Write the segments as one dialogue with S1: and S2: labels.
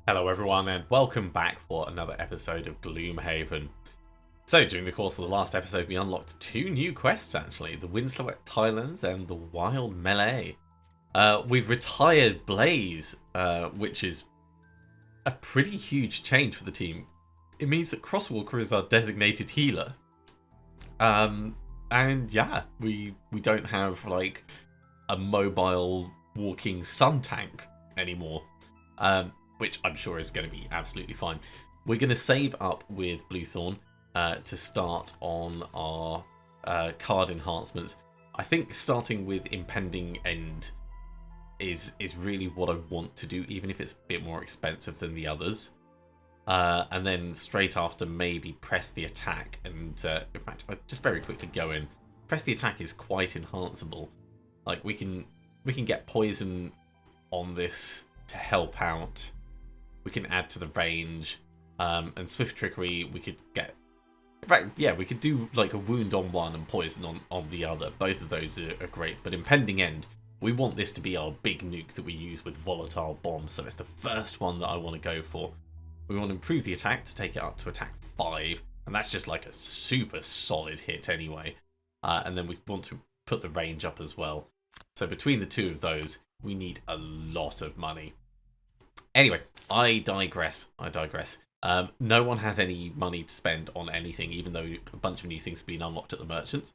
S1: Hello everyone and welcome back for another episode of Gloomhaven. So during the course of the last episode we unlocked two new quests actually, the Windswept Highlands and the Wild Melee. We've retired Blaze, which is a pretty huge change for the team. It means that Crosswalker is our designated healer. And yeah, we don't have like a mobile walking sun tank anymore. Which I'm sure is going to be absolutely fine. We're going to save up with Bluethorn to start on our card enhancements. I think starting with Impending End is really what I want to do, even if it's a bit more expensive than the others. And then straight after, maybe Press the Attack. And in fact, if I just very quickly go in, Press the Attack is quite enhanceable. Like we can get poison on this to help out. We can add to the range, and Swift Trickery we could get. In fact, yeah, we could do like a wound on one and poison on the other. Both of those are great. But Impending End, we want this to be our big nuke that we use with Volatile Bomb. So it's the first one that I want to go for. We want to improve the attack to take it up to attack 5, and that's just like a super solid hit anyway. And then we want to put the range up as well. So between the two of those, we need a lot of money. Anyway, I digress. No one has any money to spend on anything, even though a bunch of new things have been unlocked at the merchants.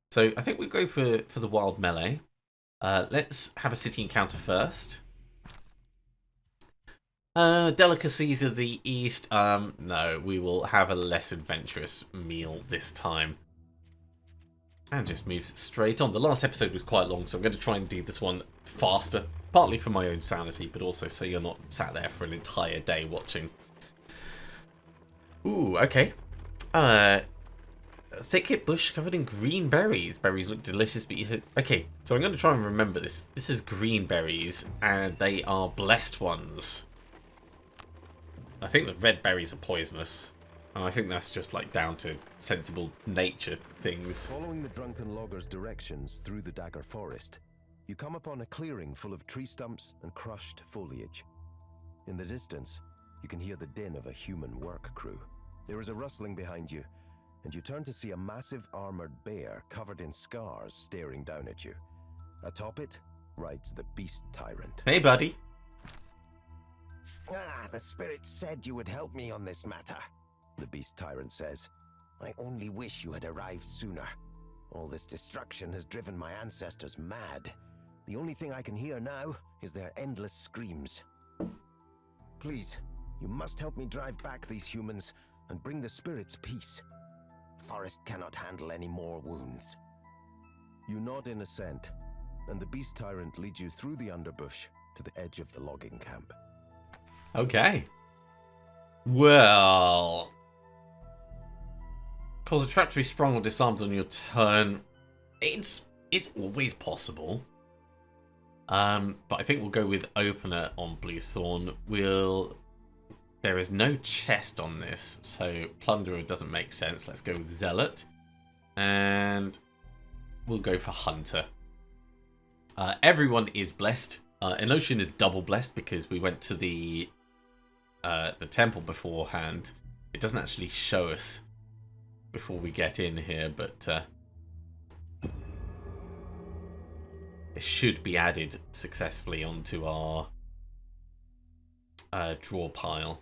S1: So I think we go for the Wild Melee. Let's have a city encounter first. Delicacies of the East. No, we will have a less adventurous meal this time. And just move straight on. The last episode was quite long, so I'm going to try and do this one faster. Partly for my own sanity, but also so you're not sat there for an entire day watching. Ooh, okay. Thicket bush covered in green berries. Berries look delicious, but okay, so I'm going to try and remember this. This is green berries, and they are blessed ones. I think the red berries are poisonous. And I think that's just like down to sensible nature things.
S2: Following the drunken logger's directions through the Dagger Forest, you come upon a clearing full of tree stumps and crushed foliage. In the distance, you can hear the din of a human work crew. There is a rustling behind you, and you turn to see a massive armored bear covered in scars staring down at you. Atop it rides the beast tyrant.
S1: Hey, buddy.
S2: The spirit said you would help me on this matter, the beast tyrant says. I only wish you had arrived sooner. All this destruction has driven my ancestors mad. The only thing I can hear now is their endless screams. Please, you must help me drive back these humans and bring the spirits peace. The forest cannot handle any more wounds. You nod in assent, and the beast tyrant leads you through the underbush to the edge of the logging camp.
S1: Okay. Well, cause a trap to be sprung or disarmed on your turn. It's always possible. But I think we'll go with opener on Bluethorn. There is no chest on this, so plunderer doesn't make sense. Let's go with zealot, and we'll go for hunter. Everyone is blessed. Enotion is double blessed because we went to the temple beforehand. It doesn't actually show us before we get in here, but it should be added successfully onto our draw pile.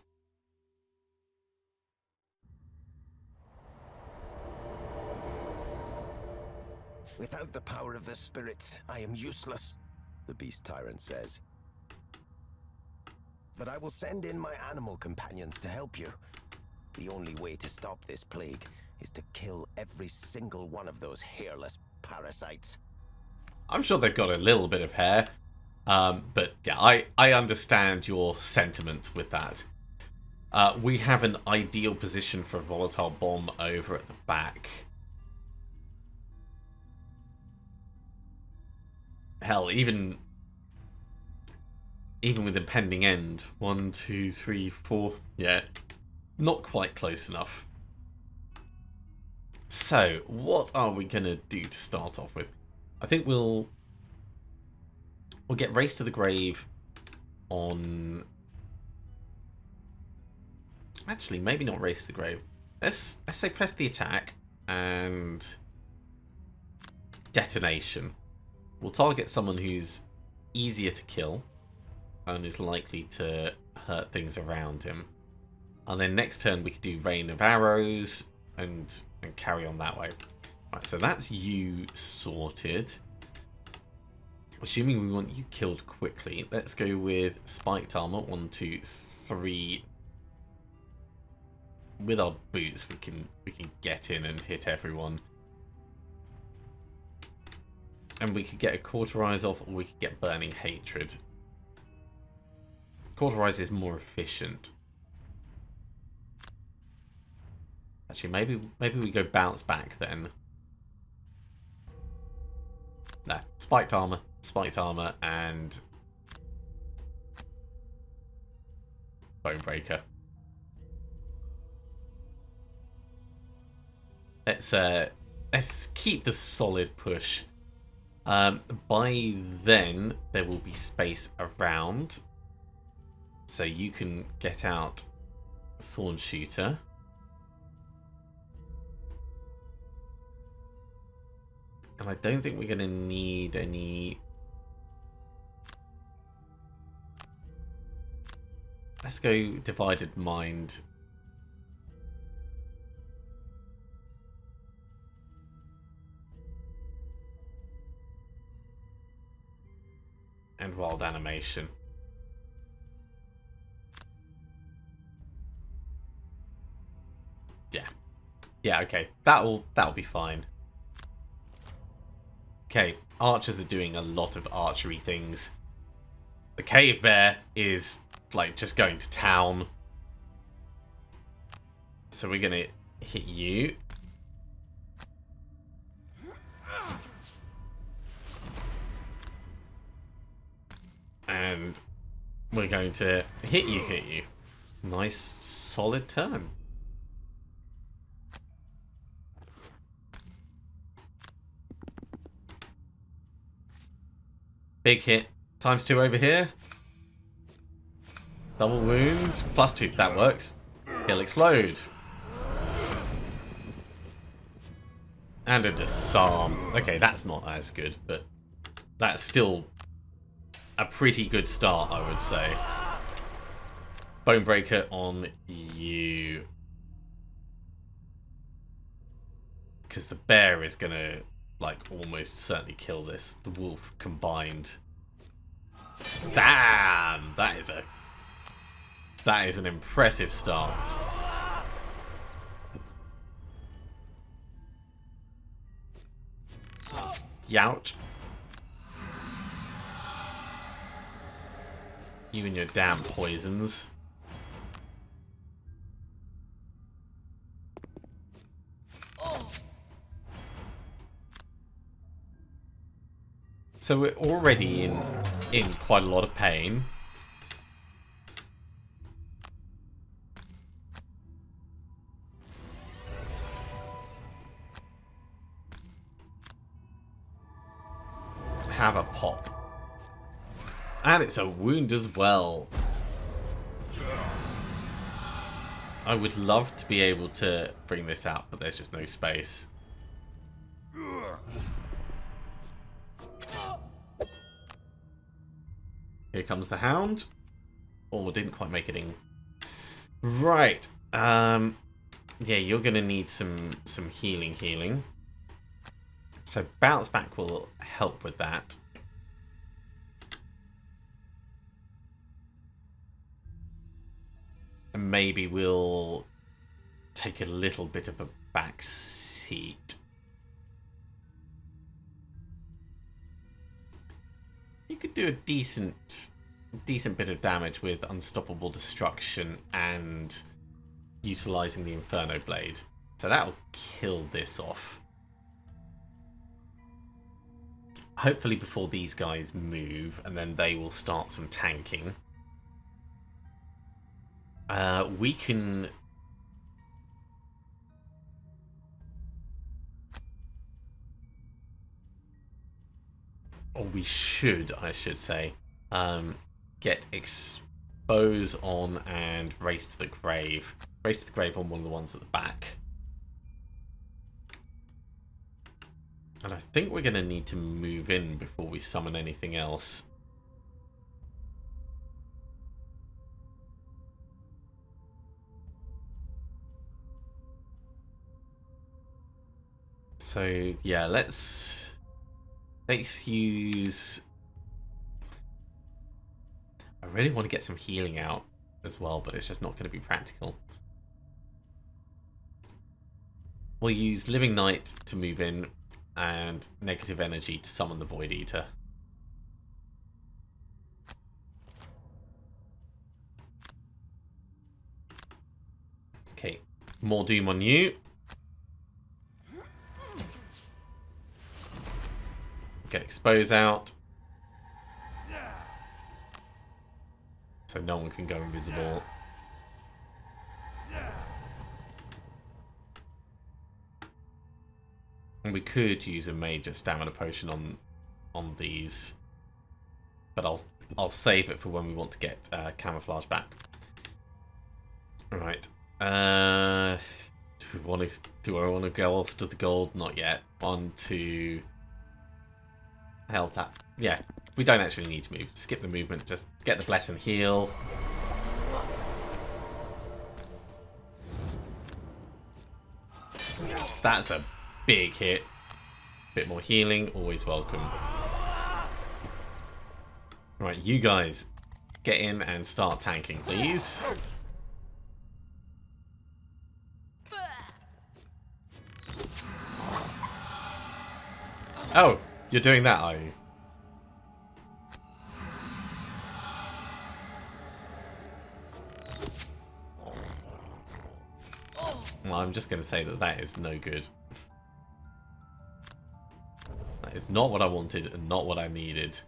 S2: Without the power of the spirit, I am useless, the beast tyrant says. But I will send in my animal companions to help you. The only way to stop this plague is to kill every single one of those hairless parasites.
S1: I'm sure they've got a little bit of hair, but yeah, I understand your sentiment with that. We have an ideal position for a volatile bomb over at the back. Hell, even with Impending End, 1, 2, 3, 4, yeah, not quite close enough. So, what are we gonna do to start off with? I think we'll get Race to the Grave on Actually, maybe not race to the grave. Let's say press the attack and detonation. We'll target someone who's easier to kill and is likely to hurt things around him. And then next turn we could do rain of arrows and carry on that way. Right, so that's you sorted. Assuming we want you killed quickly, let's go with spiked armor. 1, 2, 3. With our boots, we can get in and hit everyone. And we could get a cauterize off, or we could get burning hatred. Cauterize is more efficient. Actually, maybe we go bounce back then. No, spiked armor, and bonebreaker. Let's keep the solid push. By then there will be space around, so you can get out Thorn Shooter. And I don't think we're going to need any... Let's go Divided Mind. And Wild Animation. Yeah. Yeah, okay. That'll be fine. Okay, archers are doing a lot of archery things. The cave bear is like just going to town. So we're gonna hit you. And we're going to hit you. Nice solid turn. Big hit. ×2 over here. Double wound. +2. That works. He'll explode. And a disarm. Okay, that's not as good, but that's still a pretty good start, I would say. Bonebreaker on you. Because the bear is going to, like, almost certainly kill this. The wolf combined. Damn! That is an impressive start. Youch. You and your damn poisons. So we're already in quite a lot of pain. Have a pop. And it's a wound as well. I would love to be able to bring this out, but there's just no space. Here comes the hound. Oh, didn't quite make it in. Right. Yeah, you're gonna need some healing. So bounce back will help with that. And maybe we'll take a little bit of a back seat. You could do a decent bit of damage with Unstoppable Destruction and utilizing the Inferno Blade. So that'll kill this off. Hopefully before these guys move, and then they will start some tanking. We can... Or we should, I should say, get Expose on and Race to the Grave. Race to the grave on one of the ones at the back. And I think we're going to need to move in before we summon anything else. So yeah, let's use... I really want to get some healing out as well, but it's just not going to be practical. We'll use Living Night to move in and Negative Energy to summon the Void Eater. Okay, more Doom on you. Get Expose out. So no one can go invisible. And we could use a major stamina potion on these, but I'll save it for when we want to get camouflage back. All right. Do I want to go off to the gold? Not yet. 1, 2. Health tap. Yeah, we don't actually need to move. Skip the movement. Just get the bless and heal. That's a big hit. Bit more healing, always welcome. Right, you guys, get in and start tanking, please. Oh, you're doing that, are you? Well, I'm just going to say that is no good. That is not what I wanted and not what I needed.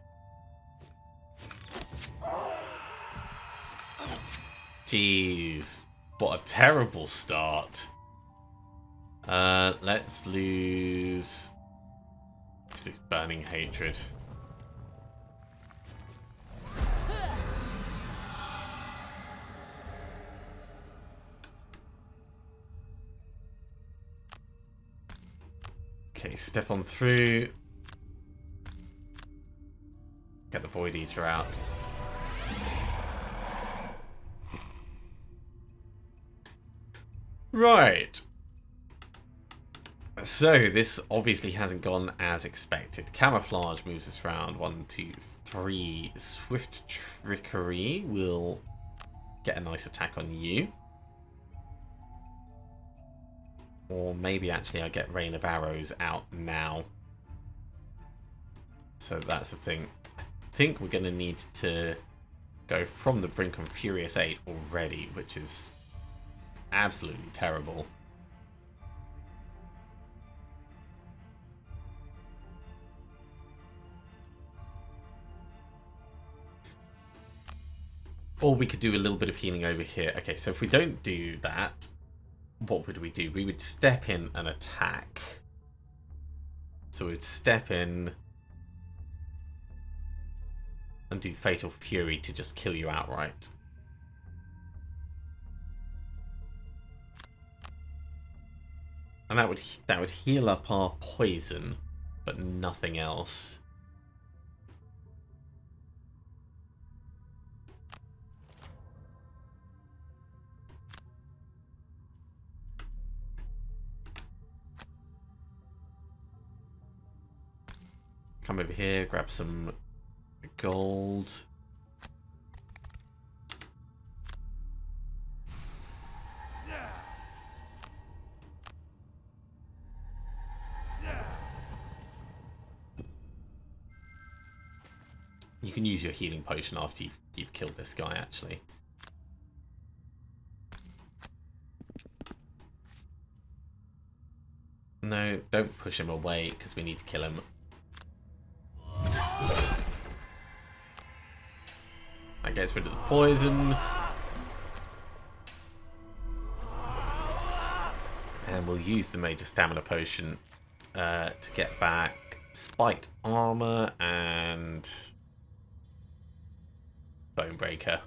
S1: Jeez. What a terrible start. Let's lose Burning Hatred. Okay, step on through. Get the Void Eater out. Right. So, this obviously hasn't gone as expected. Camouflage moves us around. 1, 2, 3. Swift Trickery will get a nice attack on you. Or maybe actually I get Rain of Arrows out now. So that's the thing. I think we're going to need to go from the brink on Furious 8 already, which is absolutely terrible. Or we could do a little bit of healing over here. Okay, so if we don't do that, what would we do? We would step in and attack. So we'd step in and do Fatal Fury to just kill you outright. And that would heal up our poison, but nothing else. Come over here, grab some gold. You can use your healing potion after you've killed this guy, actually. No, don't push him away, because we need to kill him. That gets rid of the poison. And we'll use the major stamina potion to get back spiked armor and Bonebreaker.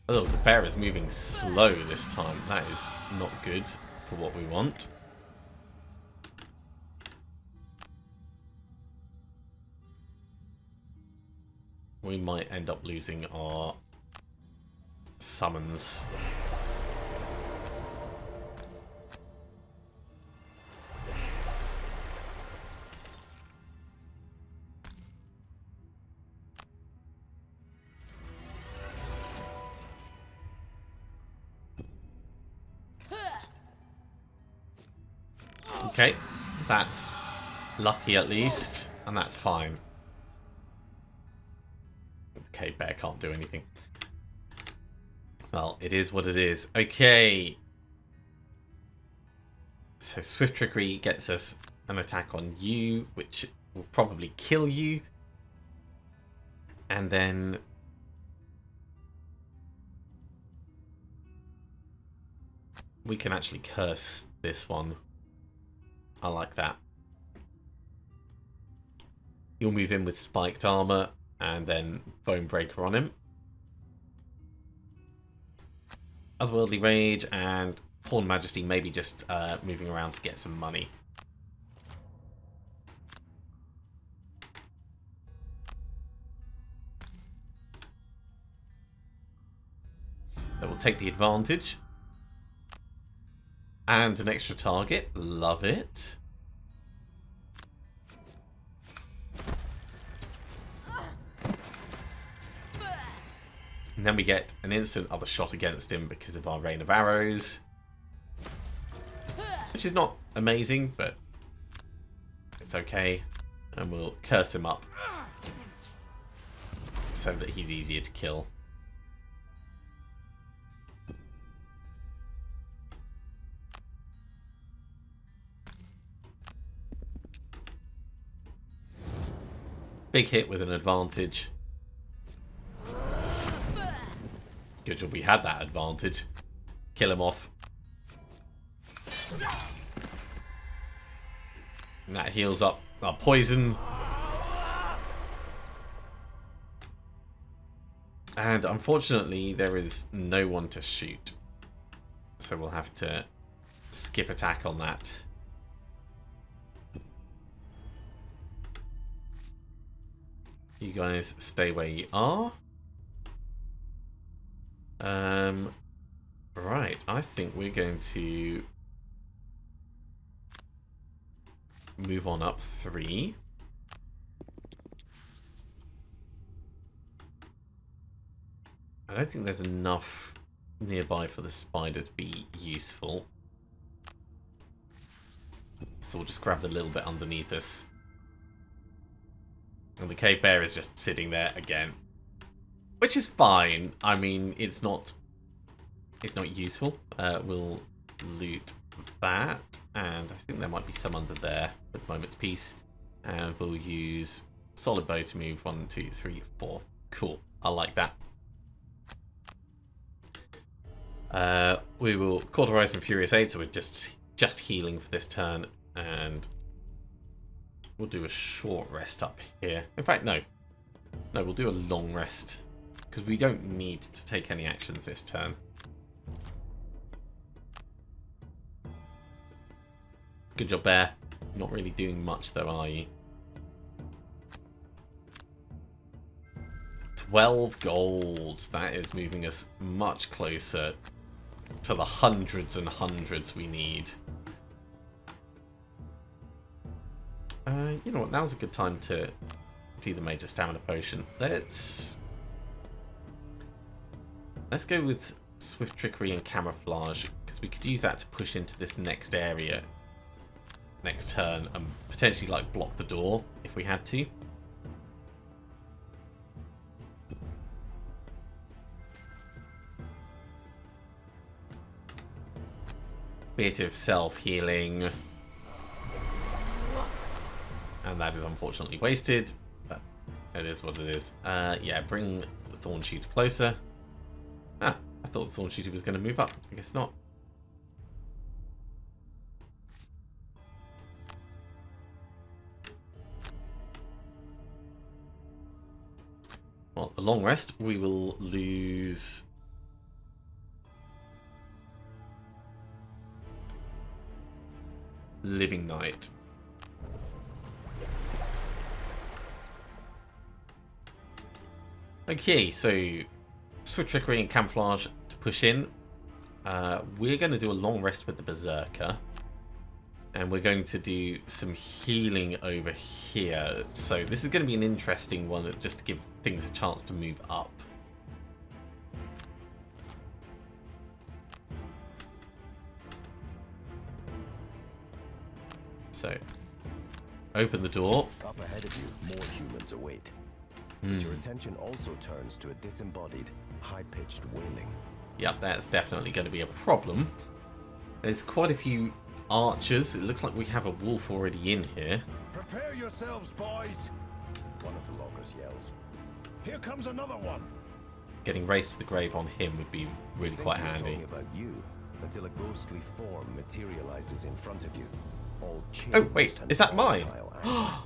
S1: Oh, the bear is moving slow this time. That is not good for what we want. We might end up losing our summons. Okay, that's lucky at least, and that's fine. The cave bear can't do anything. Well, it is what it is. Okay. So Swift Trickery gets us an attack on you, which will probably kill you. And then we can actually curse this one. I like that. You'll move in with spiked armor and then Bone Breaker on him. Otherworldly Rage and Pawn Majesty, maybe just moving around to get some money. So we'll take the advantage. And an extra target. Love it. And then we get an instant other shot against him because of our Rain of Arrows. Which is not amazing, but it's okay. And we'll curse him up so that he's easier to kill. Big hit with an advantage. Good job we had that advantage. Kill him off. And that heals up our poison. And unfortunately, there is no one to shoot. So we'll have to skip attack on that. You guys stay where you are. Right, I think we're going to move on up 3. I don't think there's enough nearby for the spider to be useful. So we'll just grab the little bit underneath us. And the cave bear is just sitting there again. Which is fine. I mean, it's not useful. We'll loot that. And I think there might be some under there with Moment's Peace. And we'll use Solid Bow to move 1, 2, 3, 4. Cool. I like that. We will cauterize some Furious Aid, so we're just healing for this turn. And we'll do a short rest up here. In fact, no. No, we'll do a long rest. Because we don't need to take any actions this turn. Good job, Bear. Not really doing much though, are you? 12 gold. That is moving us much closer to the hundreds and hundreds we need. You know what? Now's a good time to do the Major Stamina Potion. Let's go with Swift Trickery and Camouflage, because we could use that to push into this next area next turn and potentially like block the door if we had to. Bit of self-healing. And that is unfortunately wasted, but it is what it is. Yeah, bring the Thorn Shooter closer. Ah, I thought the Thorn Shooter was going to move up. I guess not. Well, the long rest, we will lose Living Knight. Okay, so Swift Trickery and Camouflage to push in. We're going to do a long rest with the Berserker. And we're going to do some healing over here. So this is going to be an interesting one, just to give things a chance to move up. So, open the door.
S2: Up ahead of you, more humans await. But your attention also turns to a disembodied, high-pitched wailing.
S1: Yep, that's definitely going to be a problem. There's quite a few archers. It looks like we have a wolf already in here.
S3: Prepare yourselves, boys!
S2: One of the loggers yells.
S3: Here comes another one!
S1: Getting raised to the grave on him would be really quite
S2: He was
S1: handy.
S2: talking about you until a ghostly form materializes in front of you. All
S1: Oh, wait,
S2: changed and
S1: is that mine?
S2: volatile anger.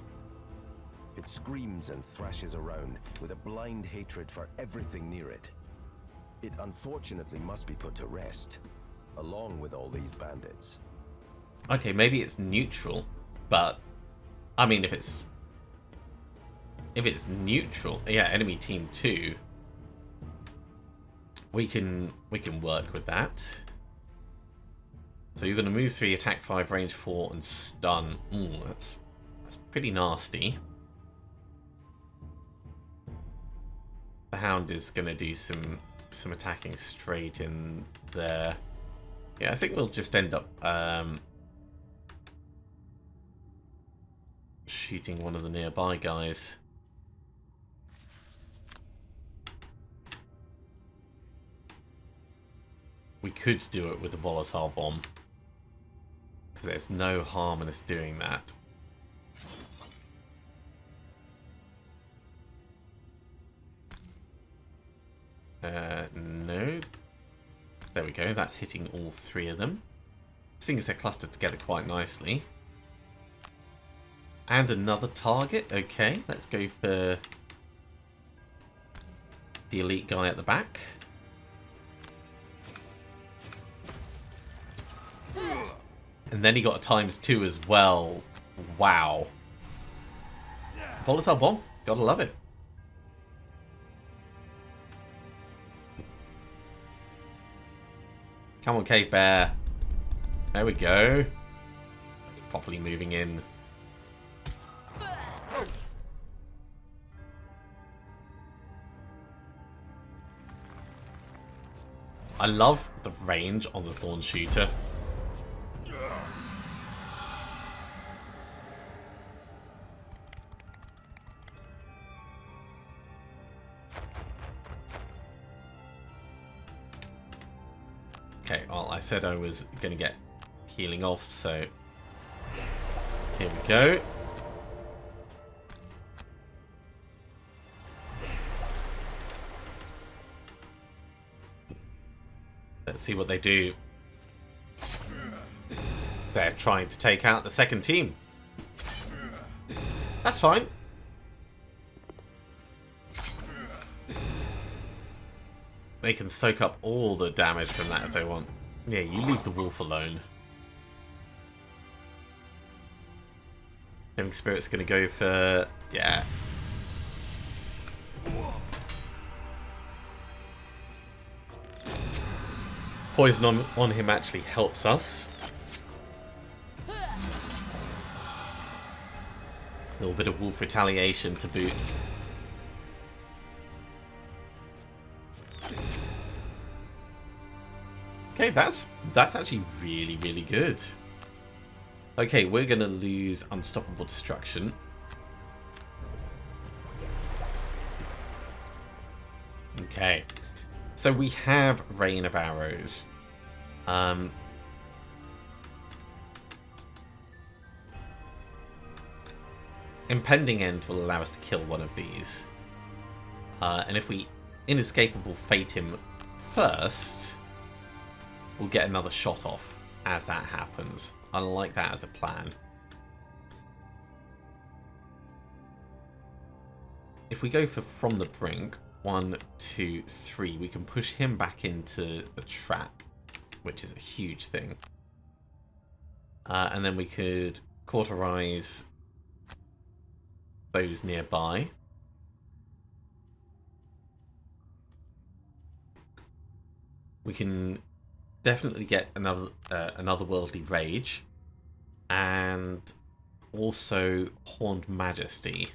S2: It screams and thrashes around with a blind hatred for everything near it. It unfortunately must be put to rest, along with all these bandits.
S1: Okay, maybe it's neutral, but I mean, if it's neutral, yeah, enemy team 2, we can work with that. So you're going to move 3, attack 5, range 4, and stun. Ooh, that's pretty nasty. The Hound is going to do some attacking straight in there. Yeah, I think we'll just end up shooting one of the nearby guys. We could do it with a volatile bomb, because there's no harm in us doing that. No. There we go, that's hitting all 3 of them. Seeing as they're clustered together quite nicely. And another target. Okay, let's go for the elite guy at the back. And then he got a ×2 as well. Wow. Volatile bomb. Gotta love it. Come on, Cave Bear. There we go. It's properly moving in. I love the range on the Thorn Shooter. Okay, well, I said I was going to get healing off, so here we go. Let's see what they do. They're trying to take out the second team. That's fine. They can soak up all the damage from that if they want. Yeah, you leave the wolf alone. Living Spirit's going to go for... yeah. Poison on him actually helps us. A little bit of wolf retaliation to boot. Okay, that's actually really, really good. Okay, we're going to lose Unstoppable Destruction. Okay. So we have Rain of Arrows. Impending End will allow us to kill one of these. And if we Inescapable Fate him first, we'll get another shot off as that happens. I like that as a plan. If we go for From the Brink, 1, 2, 3, we can push him back into the trap, which is a huge thing. And then we could cauterize those nearby. We can definitely get another worldly rage, and also Horned Majesty,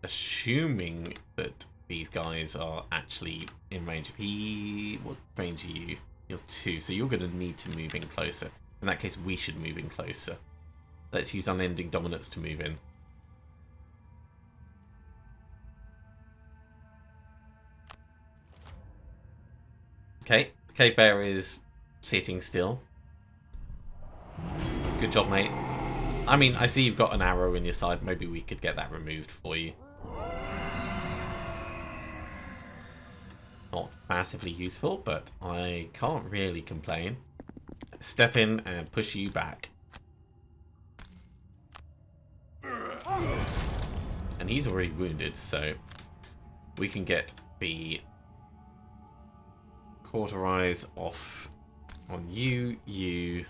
S1: assuming that these guys are actually in range of what range are you? You're 2, so you're going to need to move in closer. In that case, we should move in closer. Let's use Unending Dominance to move in. Okay, the Cave Bear is sitting still. Good job, mate. I mean, I see you've got an arrow in your side. Maybe we could get that removed for you. Not massively useful, but I can't really complain. Step in and push you back. And he's already wounded, so we can get the cauterize off on you.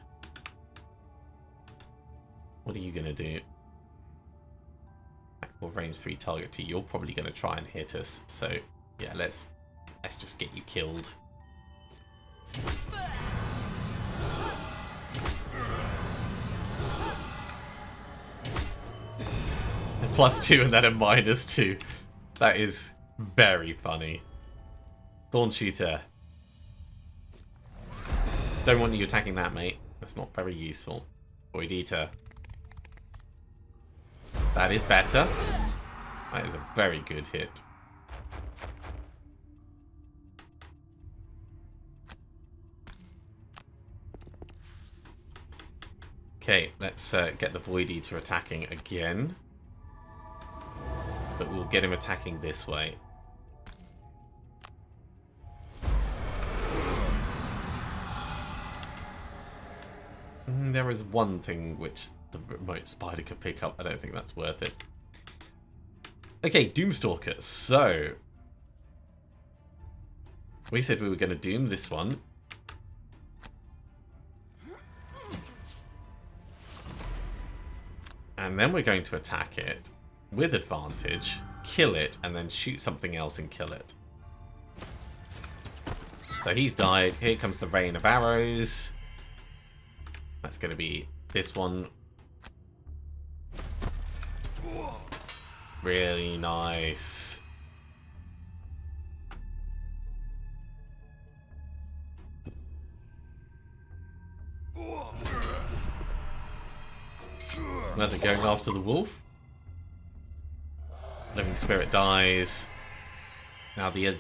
S1: What are you going to do? We'll range 3 target to you. You're probably going to try and hit us. So, yeah, let's just get you killed. A +2 and then a -2. That is very funny. Thorn Shooter. Don't want you attacking that, mate. That's not very useful. Void Eater. That is better. That is a very good hit. Okay, let's get the Void Eater attacking again. But we'll get him attacking this way. There is one thing which the remote spider could pick up. I don't think that's worth it. Okay, Doomstalker. So, we said we were going to doom this one. And then we're going to attack it with advantage, kill it, and then shoot something else and kill it. So he's died. Here comes the rain of arrows. That's going to be this one. Really nice. Now they're going after the wolf. Living Spirit dies. Now the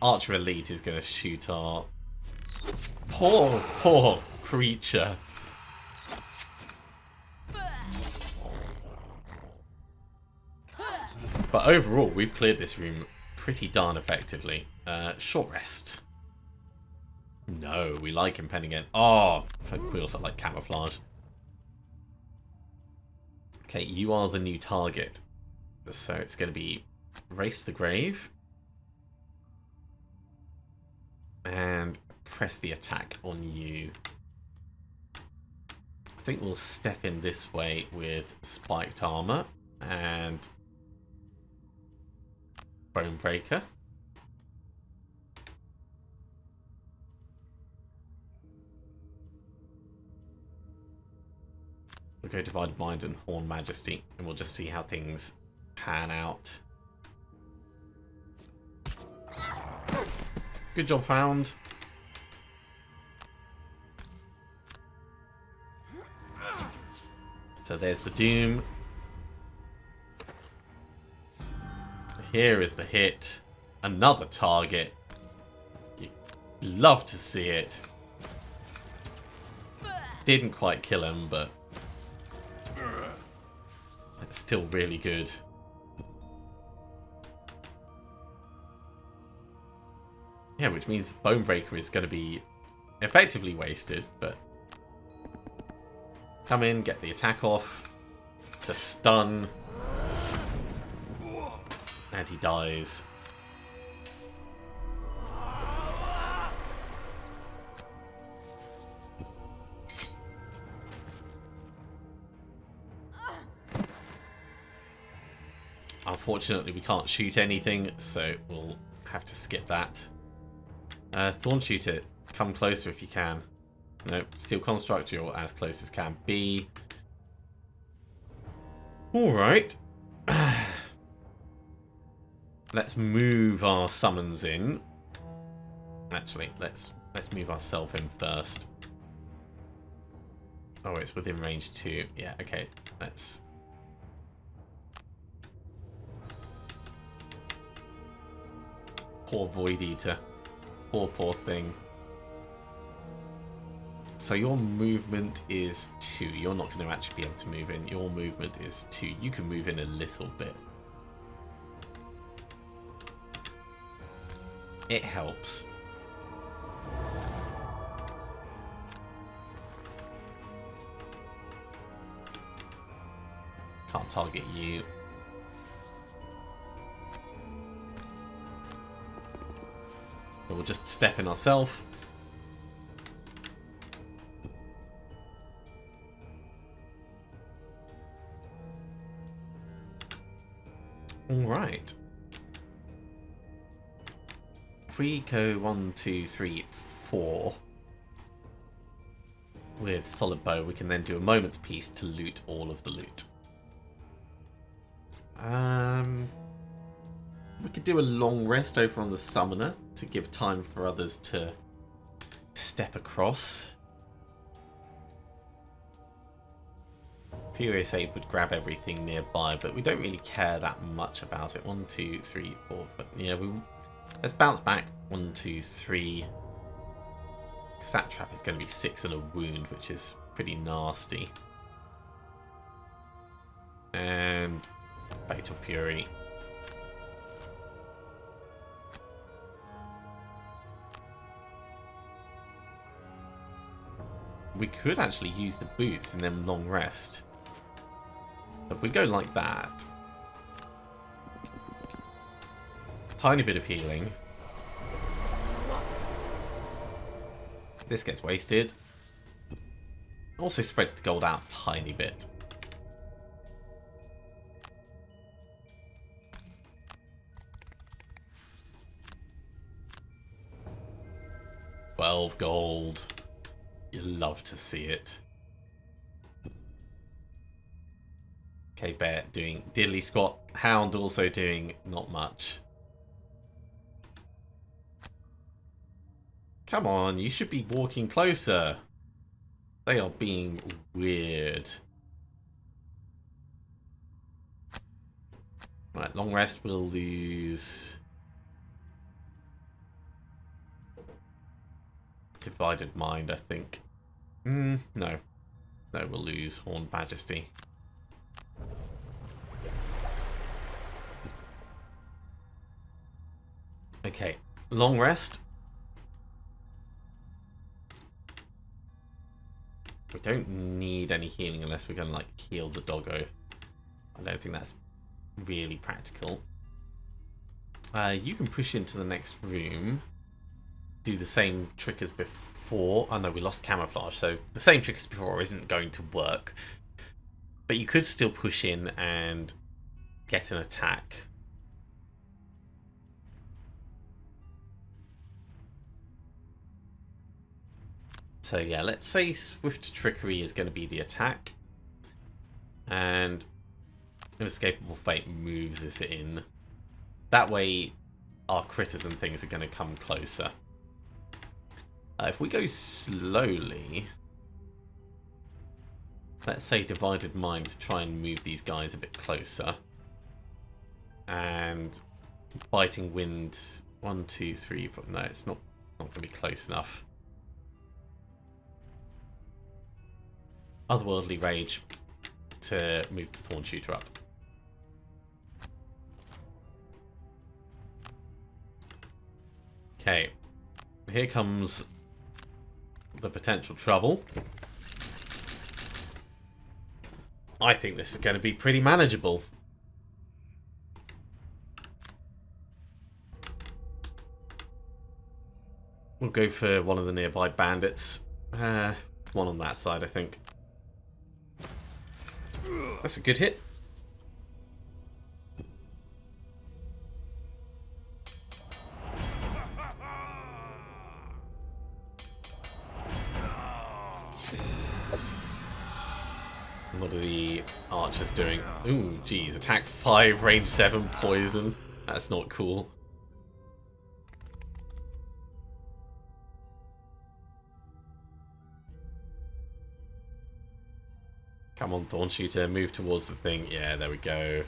S1: Archer Elite is going to shoot our poor creature. But overall, we've cleared this room pretty darn effectively. Short rest. No, we like Impending End. Oh, we also like Camouflage. Okay, you are the new target. So it's going to be Race to the Grave. And press the attack on you. I think we'll step in this way with Spiked Armor and Bonebreaker. We'll go Divided Mind and Horn Majesty, and we'll just see how things pan out. Good job, Hound. So there's the Doom. Here is the hit. Another target. You love to see it. Didn't quite kill him, but it's still really good. Yeah, which means Bonebreaker is going to be effectively wasted, but come in, get the attack off. It's a stun. And he dies. Unfortunately, we can't shoot anything, so we'll have to skip that. Thorn shoot it. Come closer if you can. No, steel construct, you're as close as can be. Alright. Let's move our summons in. Actually, let's move ourselves in first. Oh, it's within range 2. Yeah, okay. Let's... Poor Void Eater. Poor thing. So your movement is 2. You're not going to actually be able to move in. Your movement is 2. You can move in a little bit. It helps. Can't target you. So we'll just step in ourselves. Alright. If we go 1, 2, 3, 4 with solid bow, we can then do a moment's peace to loot all of the loot. We could do a long rest over on the summoner to give time for others to step across. Furious Aid would grab everything nearby, but we don't really care that much about it. 1, 2, 3, 4. But yeah, let's bounce back. 1, 2, 3. Because that trap is going to be 6 and a wound, which is pretty nasty. And Fatal Fury. We could actually use the boots and then long rest. If we go like that, tiny bit of healing. This gets wasted. Also spreads the gold out a tiny bit. $12 gold. You love to see it. Cave Bear doing diddly squat. Hound also doing not much. Come on, you should be walking closer. They are being weird. Right, long rest we'll lose. Divided Mind, I think. No. No, we'll lose Horned Majesty. Okay, long rest. We don't need any healing unless we're going to, like, heal the doggo. I don't think that's really practical. You can push into the next room. Do the same trick as before. Oh no, we lost camouflage, so the same trick as before isn't going to work. But you could still push in and get an attack. So yeah, let's say Swift Trickery is going to be the attack. And Inescapable Fate moves us in. That way our critters and things are going to come closer. If we go slowly, let's say Divided Mind to try and move these guys a bit closer. And Biting Wind, 1, 2, 3, 4. No, it's not going to be close enough. Otherworldly Rage to move the Thorn Shooter up. Okay, here comes the potential trouble. I think this is going to be pretty manageable. We'll go for one of the nearby bandits. One on that side, I think. That's a good hit. What are the archers doing? Ooh, geez. Attack 5, range 7, poison. That's not cool. Come on, Thorn Shooter. Move towards the thing. Yeah, there we go.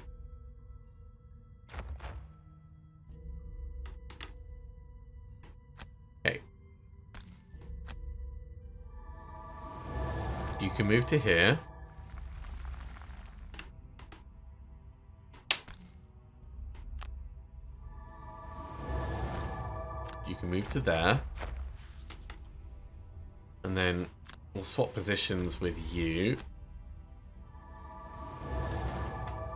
S1: Okay. You can move to here. You can move to there. And then we'll swap positions with you.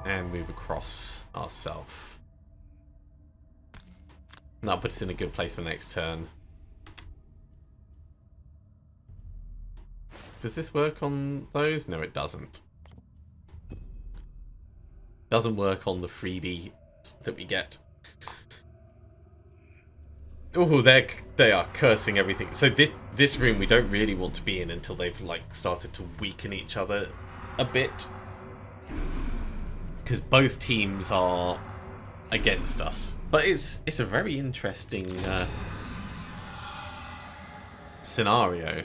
S1: And move across ourselves. And that'll put us in a good place for next turn. Does this work on those? No, it doesn't. Doesn't work on the freebie that we get. Oh, they are cursing everything. So this room we don't really want to be in until they've like started to weaken each other a bit. Because both teams are against us. But it's a very interesting scenario.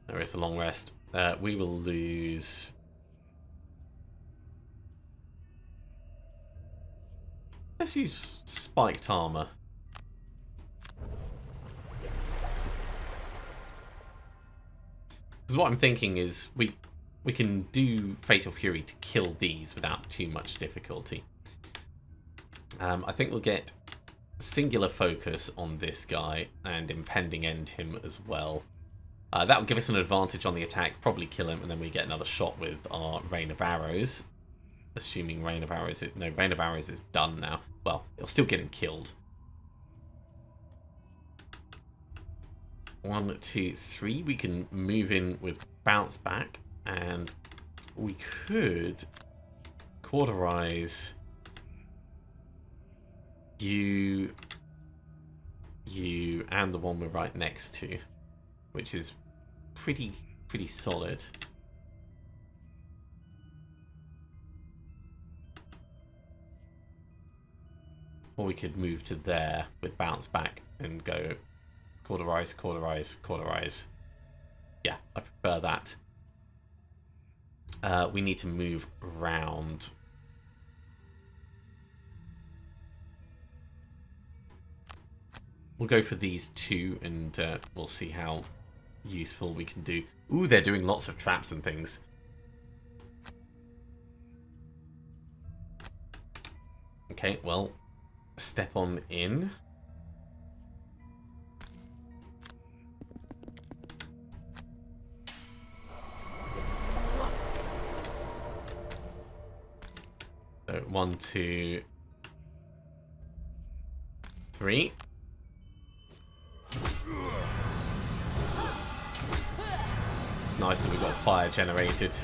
S1: There is the long rest. We will lose... Let's use spiked armor. Because what I'm thinking is we can do Fatal Fury to kill these without too much difficulty. I think we'll get singular focus on this guy and impending end him as well. That will give us an advantage on the attack, probably kill him, and then we get another shot with our Rain of Arrows. Assuming Rain of Arrows... No, Rain of Arrows is done now. Well, it'll still get him killed. 1, 2, 3. We can move in with Bounce Back. And we could cauterize you, and the one we're right next to. Which is pretty solid. Or we could move to there with Bounce Back and go cauterize, cauterize, cauterize. Yeah, I prefer that. We need to move round. We'll go for these two and we'll see how useful we can do. Ooh, they're doing lots of traps and things. Okay, well... Step on in. So 1, 2, 3. It's nice that we've got fire generated.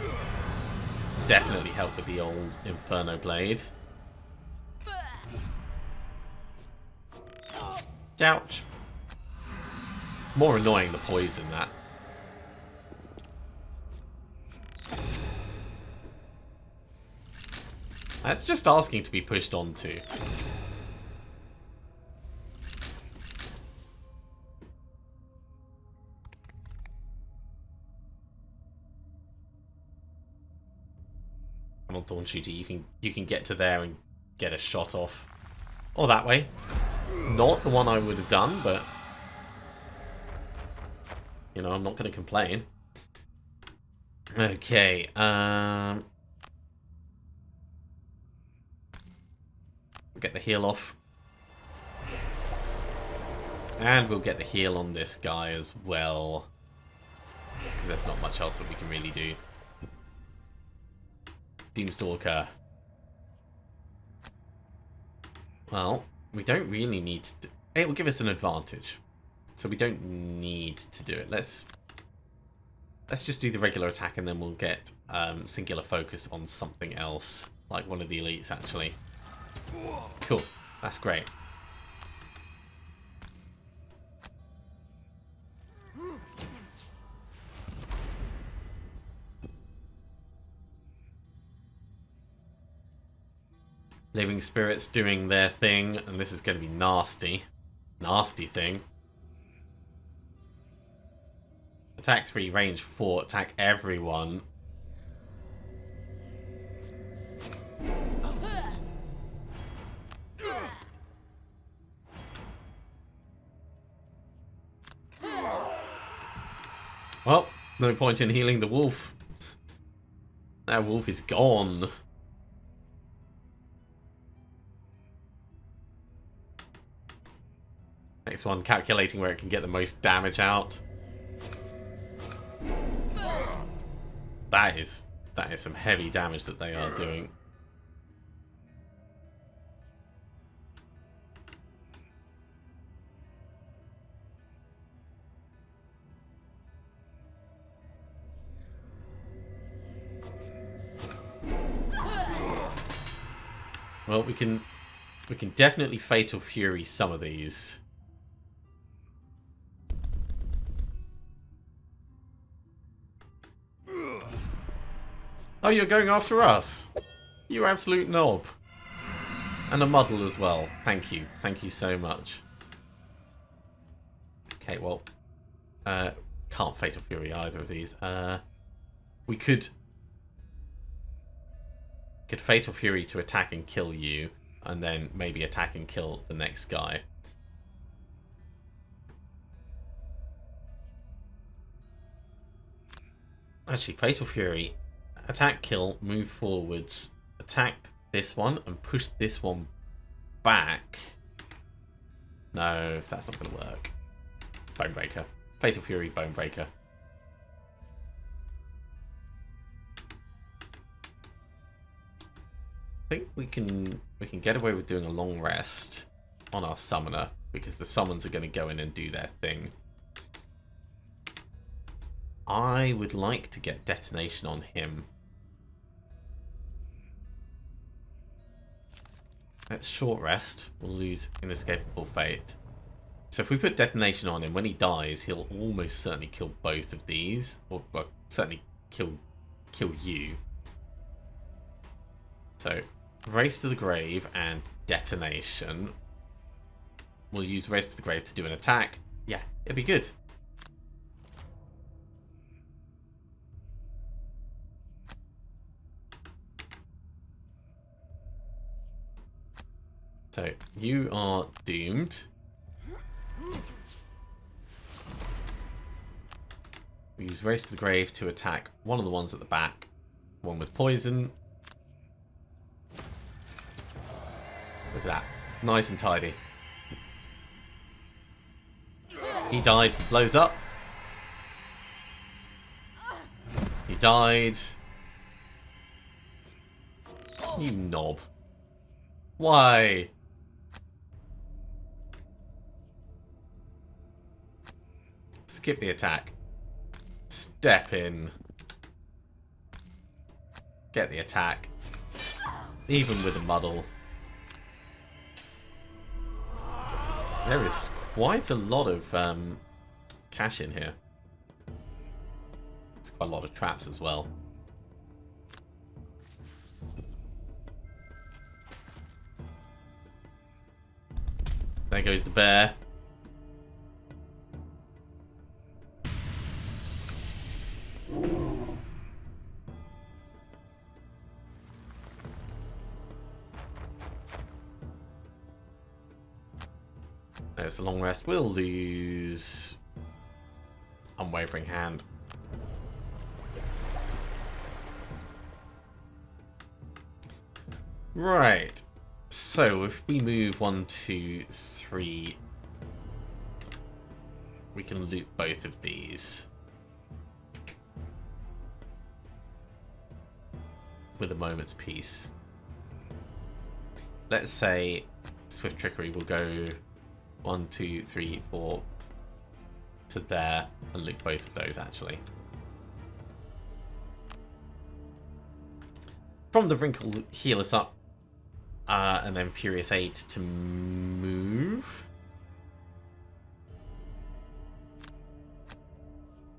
S1: Definitely help with the old Inferno Blade. Ouch. More annoying the poison, that. That's just asking to be pushed onto. Come on, Thorn Shooter, you can get to there and get a shot off. Or that way. Not the one I would have done, but... You know, I'm not going to complain. Okay, get the heal off. And we'll get the heal on this guy as well. Because there's not much else that we can really do. Doomstalker. Well, we don't really need to... It will give us an advantage. So we don't need to do it. Let's just do the regular attack and then we'll get singular focus on something else. like one of the elites, actually. Cool. That's great. Living spirits doing their thing, and this is going to be nasty. Nasty thing. Attack 3, range 4, attack everyone. Well, no point in healing the wolf. That wolf is gone. Next one, calculating where it can get the most damage out. That is some heavy damage that they are doing. Well, we can definitely Fatal Fury some of these. Oh, you're going after us? You absolute knob. And a muddle as well. Thank you. Thank you so much. Okay, well. Can't Fatal Fury either of these. We could Fatal Fury to attack and kill you. And then maybe attack and kill the next guy. Actually, Fatal Fury... Attack, kill, move forwards, attack this one, and push this one back. No, that's not going to work. Bonebreaker. Fatal Fury, Bonebreaker. I think we can get away with doing a long rest on our summoner, because the summons are going to go in and do their thing. I would like to get detonation on him. Let's short rest. We'll lose inescapable fate. So if we put detonation on him, when he dies, he'll almost certainly kill both of these. Or well, certainly kill you. So, race to the grave and detonation. We'll use race to the grave to do an attack. Yeah, it'll be good. So, you are doomed. We use Race to the Grave to attack one of the ones at the back. One with poison. Look at that. Nice and tidy. He died. He blows up. He died. You knob. Why? Skip the attack. Step in. Get the attack. Even with a muddle. There is quite a lot of cash in here. There's quite a lot of traps as well. There goes the bear. There's the long rest. We'll lose Unwavering Hand. Right. So if we move 1, 2, 3, we can loot both of these with a moment's peace. Let's say Swift Trickery will go 1, 2, 3, 4 to there and loot both of those actually. from the wrinkle, heal us up. And then Furious 8 to move.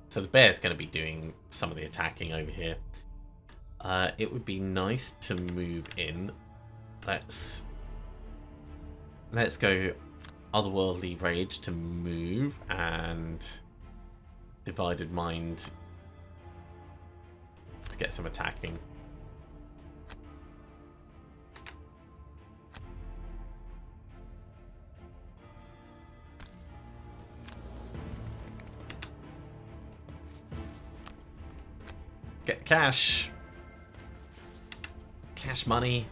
S1: So the bear's going to be doing some of the attacking over here. It would be nice to move in. Let's go Otherworldly Rage to move, and Divided Mind to get some attacking. Get cash. Cash money.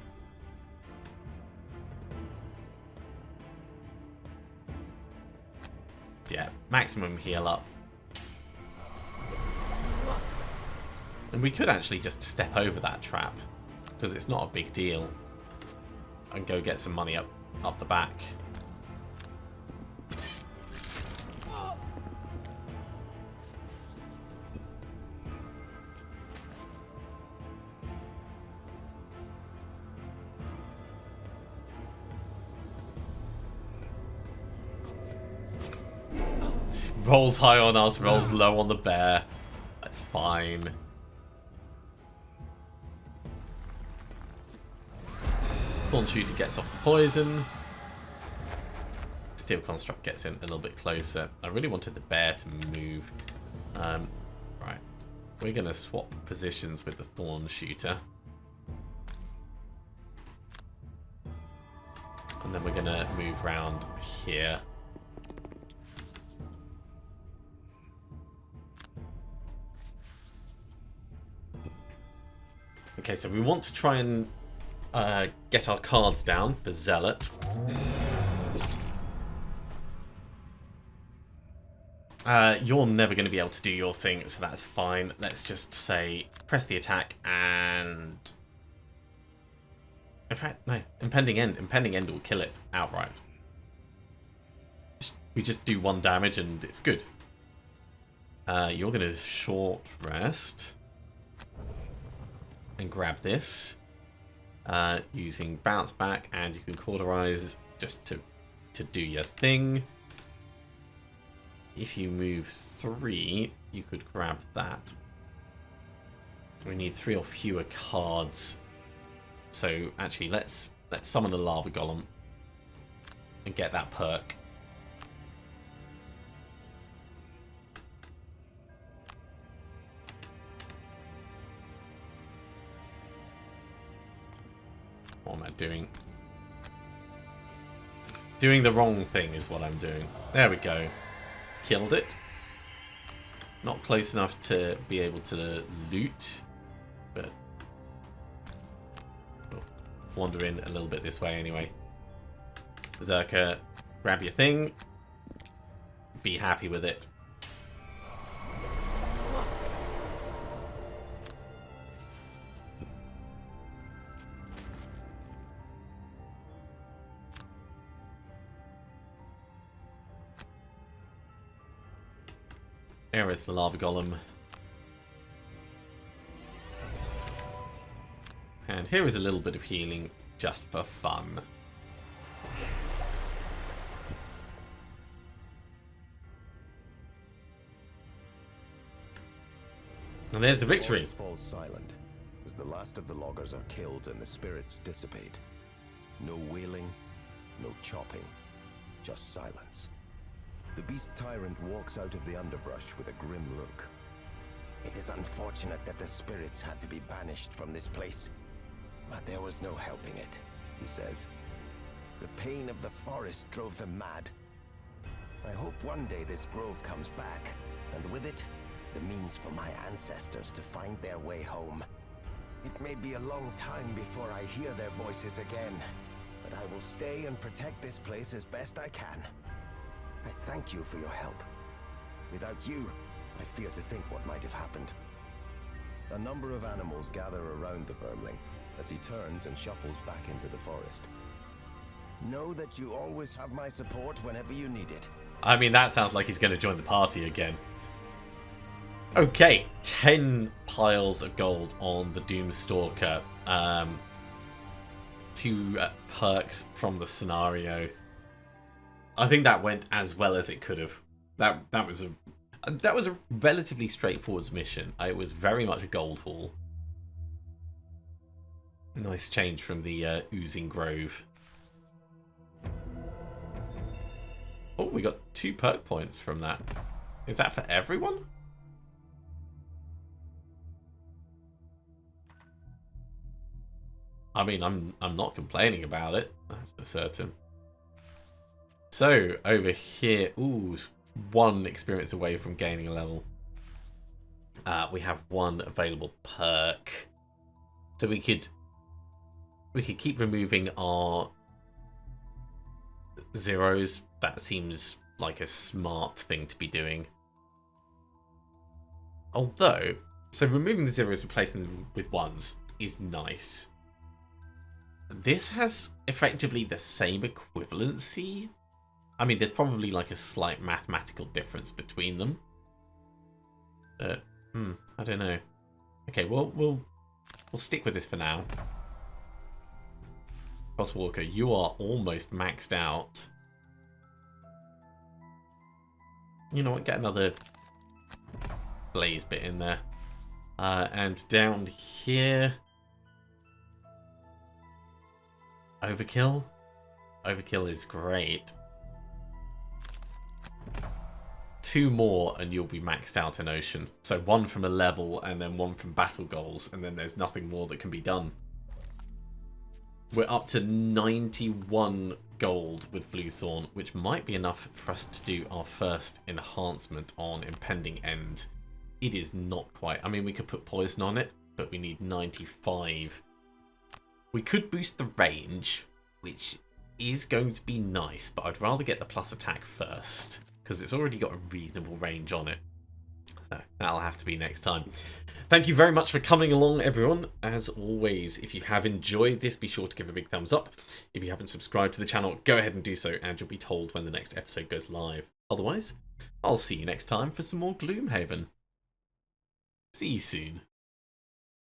S1: Yeah, maximum heal up. And we could actually just step over that trap, because it's not a big deal. And go get some money up the back. Rolls high on us, rolls low on the bear. That's fine. Thorn Shooter gets off the poison. Steel Construct gets in a little bit closer. I really wanted the bear to move. Right. We're going to swap positions with the Thorn Shooter. And then we're going to move around here. Okay, so we want to try and get our cards down for Zealot. You're never going to be able to do your thing, so that's fine. Let's just say, press the attack and... In fact, no, Impending End. Impending End will kill it outright. We just do 1 damage and it's good. You're going to short rest. And grab this using bounce back, and you can cauterize just to do your thing. If you move 3, you could grab that. We need 3 or fewer cards. So actually, let's summon the Lava Golem and get that perk. What am I doing? Doing the wrong thing is what I'm doing. There we go. Killed it. Not close enough to be able to loot, but we'll wander in a little bit this way anyway. Berserker, grab your thing. Be happy with it. There is the Lava Golem. And here is a little bit of healing just for fun. And there's the victory.
S2: The forest falls silent as the last of the loggers are killed and the spirits dissipate. No wailing, no chopping, just silence. The beast tyrant walks out of the underbrush with a grim look. It is unfortunate that the spirits had to be banished from this place, but there was no helping it, he says. The pain of the forest drove them mad. I hope one day this grove comes back, and with it, the means for my ancestors to find their way home. It may be a long time before I hear their voices again, but I will stay and protect this place as best I can. I thank you for your help. Without you, I fear to think what might have happened. A number of animals gather around the vermling as he turns and shuffles back into the forest. Know that you always have my support whenever you need it.
S1: I mean, that sounds like he's going to join the party again. Okay, 10 piles of gold on the Doomstalker. perks from the scenario. I think that went as well as it could have. That was a relatively straightforward mission. It was very much a gold haul. Nice change from the oozing grove. Oh, we got 2 perk points from that. Is that for everyone? I mean, I'm not complaining about it. That's for certain. So over here, ooh, 1 experience away from gaining a level. We have 1 available perk, so we could keep removing our zeros. That seems like a smart thing to be doing. Although, so removing the zeros, replacing them with 1s is nice. This has effectively the same equivalency. I mean, there's probably like a slight mathematical difference between them. I don't know. Okay, well, we'll stick with this for now. Crosswalker, you are almost maxed out. You know what? Get another blaze bit in there. And down here, overkill. Overkill is great. 2 more and you'll be maxed out in Ocean. So 1 from a level and then 1 from battle goals, and then there's nothing more that can be done. We're up to 91 gold with Bluethorn, which might be enough for us to do our first enhancement on Impending End. It is not quite. I mean, we could put poison on it, but we need 95. We could boost the range, which is going to be nice, but I'd rather get the plus attack first, because it's already got a reasonable range on it. So that'll have to be next time. Thank you very much for coming along, everyone. As always, if you have enjoyed this, be sure to give a big thumbs up. If you haven't subscribed to the channel, go ahead and do so, and you'll be told when the next episode goes live. Otherwise, I'll see you next time for some more Gloomhaven. See you soon.